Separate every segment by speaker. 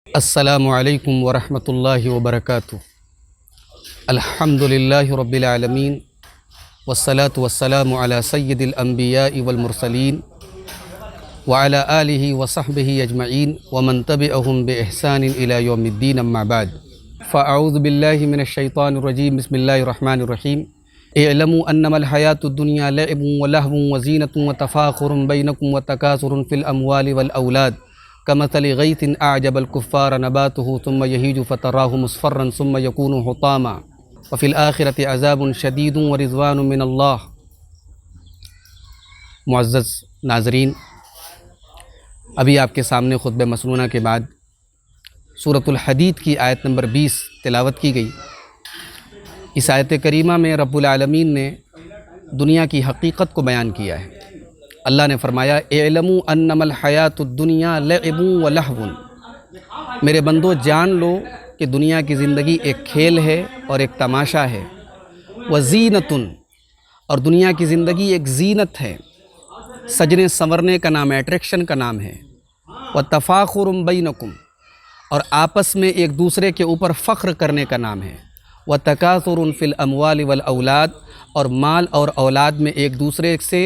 Speaker 1: السلام علیکم ورحمۃ اللہ وبرکاتہ۔ الحمد للہ رب العالمین والصلاة والسلام علی سید الانبیاء والمرسلین وعلی آلہ وصحبہ اجمعین ومن تبعہم بإحسان الی یوم الدین، اما بعد فاعوذ باللہ من الشیطان الرجیم، بسم اللہ الرحمن الرحیم۔ اعلموا انما الحیاۃ الدنیا لعب ولہو وزینۃ وتفاخر بینکم وتکاثر فی الاموال والاولاد کمثل غیث اعجب الکفار نباته ثم یہیج فتراہ مصفرا ثم یکون حطاما وفی الآخرۃ عذاب شدید ورضوان من اللہ۔ معزز ناظرین، ابھی آپ کے سامنے خطبہ مسنونہ کے بعد سورۃ الحدید کی آیت نمبر 20 تلاوت کی گئی۔ اس آیت کریمہ میں رب العالمین نے دنیا کی حقیقت کو بیان کیا ہے۔ اللہ نے فرمایا اعلموا انما الحیاۃ الدنیا لعب ولہو، میرے بندو جان لو کہ دنیا کی زندگی ایک کھیل ہے اور ایک تماشا ہے، وزینۃ، اور دنیا کی زندگی ایک زینت ہے، سجنے سنورنے کا نام ہے، اٹریکشن کا نام ہے، وتفاخر بینکم، اور آپس میں ایک دوسرے کے اوپر فخر کرنے کا نام ہے، وتکاثر فی الاموال والاولاد، اور مال اور اولاد میں ایک دوسرے سے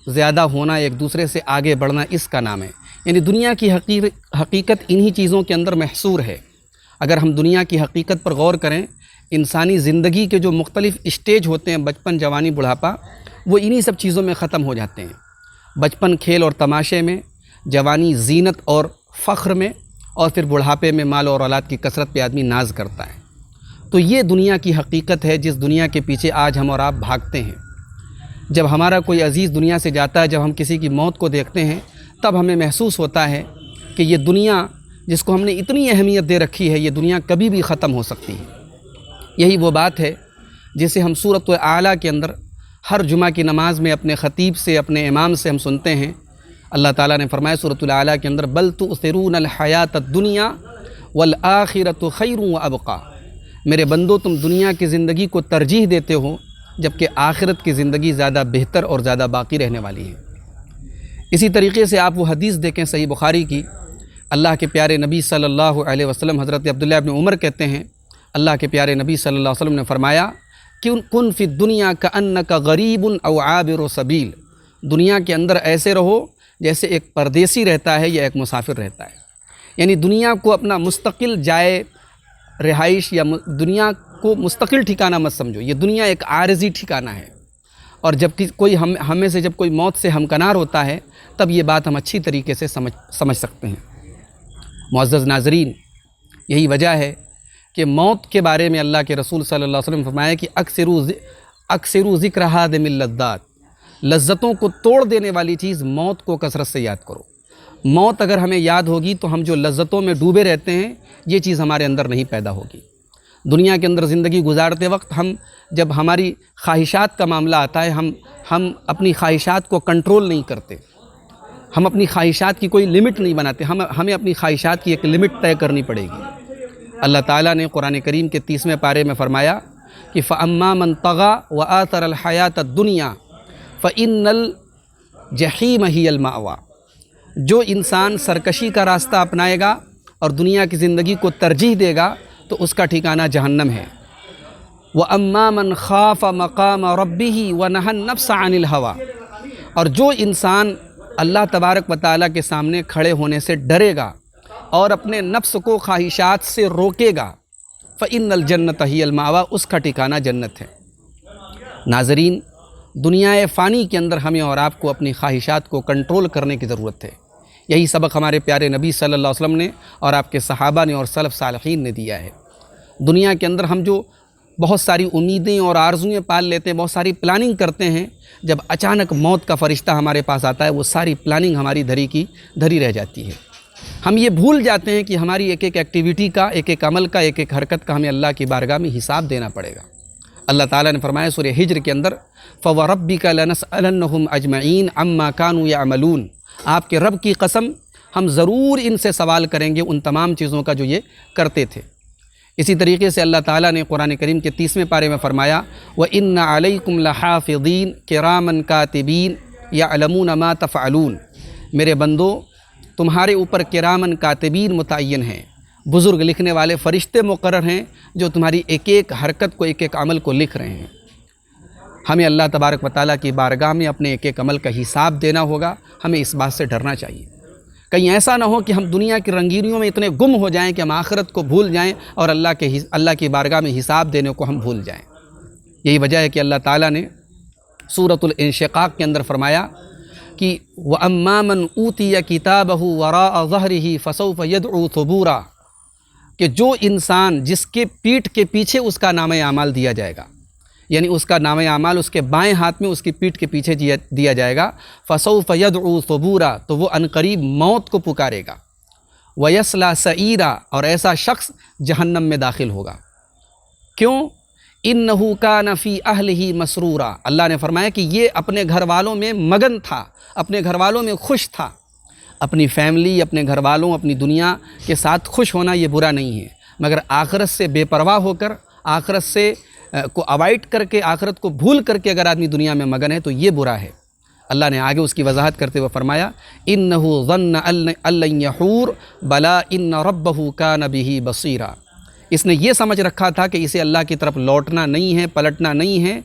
Speaker 1: زیادہ ہونا، ایک دوسرے سے آگے بڑھنا، اس کا نام ہے۔ یعنی دنیا کی حقیقت انہی چیزوں کے اندر محصور ہے۔ اگر ہم دنیا کی حقیقت پر غور کریں، انسانی زندگی کے جو مختلف اسٹیج ہوتے ہیں، بچپن، جوانی، بڑھاپا، وہ انہی سب چیزوں میں ختم ہو جاتے ہیں۔ بچپن کھیل اور تماشے میں، جوانی زینت اور فخر میں، اور پھر بڑھاپے میں مال اور اولاد کی کثرت پہ آدمی ناز کرتا ہے۔ تو یہ دنیا کی حقیقت ہے جس دنیا کے پیچھے آج ہم اور آپ بھاگتے ہیں۔ جب ہمارا کوئی عزیز دنیا سے جاتا ہے، جب ہم کسی کی موت کو دیکھتے ہیں، تب ہمیں محسوس ہوتا ہے کہ یہ دنیا جس کو ہم نے اتنی اہمیت دے رکھی ہے، یہ دنیا کبھی بھی ختم ہو سکتی ہے۔ یہی وہ بات ہے جسے ہم سورۃ اعلیٰ کے اندر ہر جمعہ کی نماز میں اپنے خطیب سے، اپنے امام سے ہم سنتے ہیں۔ اللہ تعالیٰ نے فرمایا سورۃ الاعلیٰ کے اندر بل تؤثرون الحیاۃ الدنیا والآخرۃ خیر وابقیٰ، میرے بندو تم دنیا کی زندگی کو ترجیح دیتے ہو جبکہ آخرت کی زندگی زیادہ بہتر اور زیادہ باقی رہنے والی ہے۔ اسی طریقے سے آپ وہ حدیث دیکھیں صحیح بخاری کی، اللہ کے پیارے نبی صلی اللہ علیہ وسلم حضرت عبداللہ ابن عمر کہتے ہیں، اللہ کے پیارے نبی صلی اللہ علیہ وسلم نے فرمایا کن فی الدنیا کأنک غریب او عابر سبیل، دنیا کے اندر ایسے رہو جیسے ایک پردیسی رہتا ہے یا ایک مسافر رہتا ہے۔ یعنی دنیا کو اپنا مستقل جائے رہائش یا دنیا کو مستقل ٹھکانہ مت سمجھو، یہ دنیا ایک عارضی ٹھکانہ ہے، اور جب کوئی ہمیں سے جب کوئی موت سے ہمکنار ہوتا ہے تب یہ بات ہم اچھی طریقے سے سمجھ سکتے ہیں۔ معزز ناظرین، یہی وجہ ہے کہ موت کے بارے میں اللہ کے رسول صلی اللہ علیہ وسلم نے فرمایا کہ اکثروا ذکر ہادم اللذات، لذتوں کو توڑ دینے والی چیز موت کو کثرت سے یاد کرو۔ موت اگر ہمیں یاد ہوگی تو ہم جو لذتوں میں ڈوبے رہتے ہیں، یہ چیز ہمارے اندر نہیں پیدا ہوگی۔ دنیا کے اندر زندگی گزارتے وقت جب ہماری خواہشات کا معاملہ آتا ہے، ہم اپنی خواہشات کو کنٹرول نہیں کرتے، ہم اپنی خواہشات کی کوئی لمٹ نہیں بناتے، ہمیں اپنی خواہشات کی ایک لمٹ طے کرنی پڑے گی۔ اللہ تعالیٰ نے قرآن کریم کے 30ویں پارے میں فرمایا کہ فَأَمَّا مَن طَغَىٰ وَآثَرَ الْحَيَاةَ الدُّنْيَا فَإِنَّ الْجَحِيمَ هِيَ الْمَأْوَىٰ، جو انسان سرکشی کا راستہ اپنائے گا اور دنیا کی زندگی کو ترجیح دے گا تو اس کا ٹھکانہ جہنم ہے۔ وَأَمَّا مَنْ خَافَ مَقَامَ رَبِّهِ وَنَهَى النَّفْسَ عَنِ الْهَوَىٰ، اور جو انسان اللہ تبارک و تعالیٰ کے سامنے کھڑے ہونے سے ڈرے گا اور اپنے نفس کو خواہشات سے روکے گا، فَإِنَّ الْجَنَّةَ هِيَ الْمَأْوَىٰ، اس کا ٹھکانہ جنت ہے۔ ناظرین، دنیا فانی کے اندر ہمیں اور آپ کو اپنی خواہشات کو کنٹرول کرنے کی ضرورت ہے۔ یہی سبق ہمارے پیارے نبی صلی اللہ علیہ وسلم نے اور آپ کے صحابہ نے اور سلف صالحین نے دیا ہے۔ دنیا کے اندر ہم جو بہت ساری امیدیں اور آرزویں پال لیتے ہیں، بہت ساری پلاننگ کرتے ہیں، جب اچانک موت کا فرشتہ ہمارے پاس آتا ہے، وہ ساری پلاننگ ہماری دھری رہ جاتی ہے۔ ہم یہ بھول جاتے ہیں کہ ہماری ایک ایک ایکٹیویٹی کا، ایک ایک عمل کا، ایک ایک حرکت کا ہمیں اللہ کی بارگاہ میں حساب دینا پڑے گا۔ اللہ تعالیٰ نے فرمایا سورہ ہجر کے اندر فَوَرَبِّكَ لَنَسْأَلَنَّهُمْ أَجْمَعِينَ عَمَّا كَانُوا يَعْمَلُونَ، آپ کے رب کی قسم ہم ضرور ان سے سوال کریں گے ان تمام چیزوں کا جو یہ کرتے تھے۔ اسی طریقے سے اللہ تعالیٰ نے قرآن کریم کے 30ویں پارے میں فرمایا وَإِنَّ عَلَيْكُمْ لَحَافِظِينَ كِرَامًا كَاتِبِينَ يَعْلَمُونَ مَا تَفْعَلُونَ، میرے بندو تمہارے اوپر کرامن کاتبین متعین ہیں، بزرگ لکھنے والے فرشتے مقرر ہیں جو تمہاری ایک ایک حرکت کو، ایک ایک عمل کو لکھ رہے ہیں۔ ہمیں اللہ تبارک و تعالیٰ کی بارگاہ میں اپنے ایک ایک عمل کا حساب دینا ہوگا، ہمیں اس بات سے ڈرنا چاہیے۔ کہیں ایسا نہ ہو کہ ہم دنیا کی رنگینیوں میں اتنے گم ہو جائیں کہ ہم آخرت کو بھول جائیں اور اللہ کی بارگاہ میں حساب دینے کو ہم بھول جائیں۔ یہی وجہ ہے کہ اللہ تعالیٰ نے سورۃ الانشقاق کے اندر فرمایا کہ وَأَمَّا مَنْ أُوتِيَ كِتَابَهُ وَرَاءَ ظَهْرِهِ فَسَوْفَ يَدْعُو ثُبُورًا، کہ جو انسان جس کے پیٹھ کے پیچھے اس کا نامہ اعمال دیا جائے گا، یعنی اس کا نامہ اعمال اس کے بائیں ہاتھ میں اس کی پیٹھ کے پیچھے دیا جائے گا، فَسَوْفَ يَدْعُو ثُبُورًا، تو وہ عنقریب موت کو پکارے گا، وَيَصْلَىٰ سَعِيرًا، اور ایسا شخص جہنم میں داخل ہوگا۔ کیوں؟ اِنَّهُ كَانَ فِي أَهْلِهِ مَسْرُورًا، اللہ نے فرمایا کہ یہ اپنے گھر والوں میں مگن تھا، اپنے گھر والوں میں خوش تھا۔ اپنی فیملی، اپنے گھر والوں، اپنی دنیا کے ساتھ خوش ہونا یہ برا نہیں ہے، مگر آخرت سے بے پرواہ ہو کر، آخرت سے کو اوائڈ کر کے، آخرت کو بھول کر کے اگر آدمی دنیا میں مگن ہے تو یہ برا ہے۔ اللہ نے آگے اس کی وضاحت کرتے ہوئے فرمایا اِنَّهُ ظَنَّ أَن لَّن يَحُورَ بَلَا إِنَّ رَبَّهُ كَانَ بِهِ بَصِيرًا، اس نے یہ سمجھ رکھا تھا کہ اسے اللہ کی طرف لوٹنا نہیں ہے، پلٹنا نہیں ہے،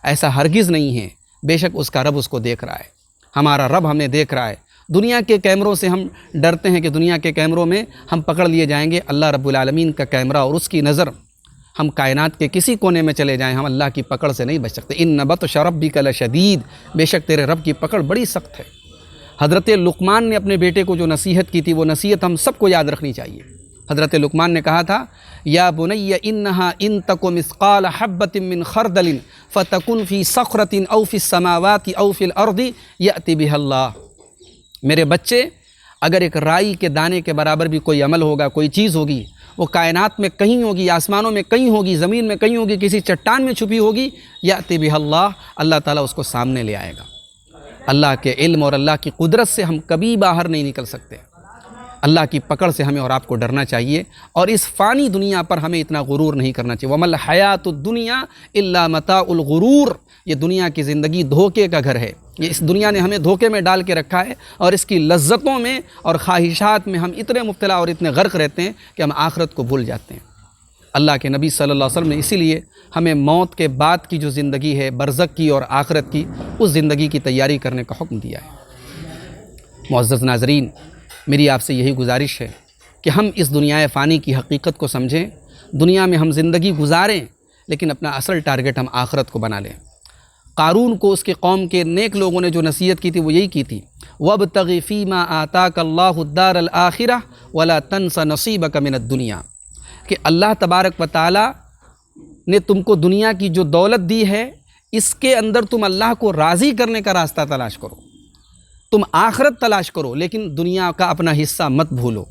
Speaker 1: ایسا ہرگز نہیں ہے، بے شک اس کا رب اس کو دیکھ رہا ہے، ہمارا رب ہمیں دیکھ رہا ہے۔ دنیا کے کیمروں سے ہم ڈرتے ہیں کہ دنیا کے کیمروں میں ہم پکڑ لیے جائیں گے، اللہ رب العالمین کا کیمرہ اور اس کی نظر، ہم کائنات کے کسی کونے میں چلے جائیں، ہم اللہ کی پکڑ سے نہیں بچ سکتے۔ اِنَّ بَطْشَ رَبِّكَ لَشَدِيدٌ، بے شک تیرے رب کی پکڑ بڑی سخت ہے۔ حضرت لقمان نے اپنے بیٹے کو جو نصیحت کی تھی، وہ نصیحت ہم سب کو یاد رکھنی چاہیے۔ حضرت لقمان نے کہا تھا یا بنی انہا ان تک مثقال حبۃ من خردل فتکن فی صخرۃ او فی السماوات او فی الارض یأتی بها اللہ، میرے بچے اگر ایک رائی کے دانے کے برابر بھی کوئی عمل ہوگا، کوئی چیز ہوگی، وہ کائنات میں کہیں ہوگی، آسمانوں میں کہیں ہوگی، زمین میں کہیں ہوگی، کسی چٹان میں چھپی ہوگی، یأتی بها اللہ، اللہ تعالیٰ اس کو سامنے لے آئے گا۔ اللہ کے علم اور اللہ کی قدرت سے ہم کبھی باہر نہیں نکل سکتے۔ اللہ کی پکڑ سے ہمیں اور آپ کو ڈرنا چاہیے، اور اس فانی دنیا پر ہمیں اتنا غرور نہیں کرنا چاہیے۔ وَمَا الْحَيَاةُ الدُّنْيَا إِلَّا مَتَاعُ الْغُرُورِ، یہ دنیا کی زندگی دھوکے کا گھر ہے، یہ اس دنیا نے ہمیں دھوکے میں ڈال کے رکھا ہے، اور اس کی لذتوں میں اور خواہشات میں ہم اتنے مبتلا اور اتنے غرق رہتے ہیں کہ ہم آخرت کو بھول جاتے ہیں۔ اللہ کے نبی صلی اللہ علیہ وسلم نے اسی لیے ہمیں موت کے بعد کی جو زندگی ہے، برزخ کی اور آخرت کی، اس زندگی کی تیاری کرنے کا حکم دیا ہے۔ معزز ناظرین، میری آپ سے یہی گزارش ہے کہ ہم اس دنیا فانی کی حقیقت کو سمجھیں، دنیا میں ہم زندگی گزاریں، لیکن اپنا اصل ٹارگٹ ہم آخرت کو بنا لیں۔ قارون کو اس کی قوم کے نیک لوگوں نے جو نصیحت کی تھی وہ یہی کی تھی وَابْتَغِ فِي مَا آتَاكَ اللَّهُ الدَّارَ الْآخِرَةَ وَلَا تَنْسَ نَصِيبَكَ مِنَ الدُّنْيَا، کہ اللہ تبارک و تعالیٰ نے تم کو دنیا کی جو دولت دی ہے، اس کے اندر تم اللہ کو راضی کرنے کا راستہ تلاش کرو، تم آخرت تلاش کرو، لیکن دنیا کا اپنا حصہ مت بھولو۔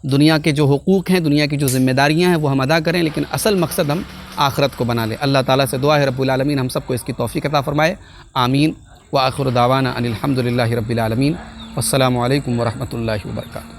Speaker 1: دنیا کے جو حقوق ہیں، دنیا کی جو ذمہ داریاں ہیں وہ ہم ادا کریں، لیکن اصل مقصد ہم آخرت کو بنا لیں۔ اللہ تعالیٰ سے دعا ہے رب العالمین ہم سب کو اس کی توفیق عطا فرمائے، آمین۔ وآخر دعوانا ان الحمد للہ رب العالمین، والسلام علیکم ورحمۃ اللہ وبرکاتہ۔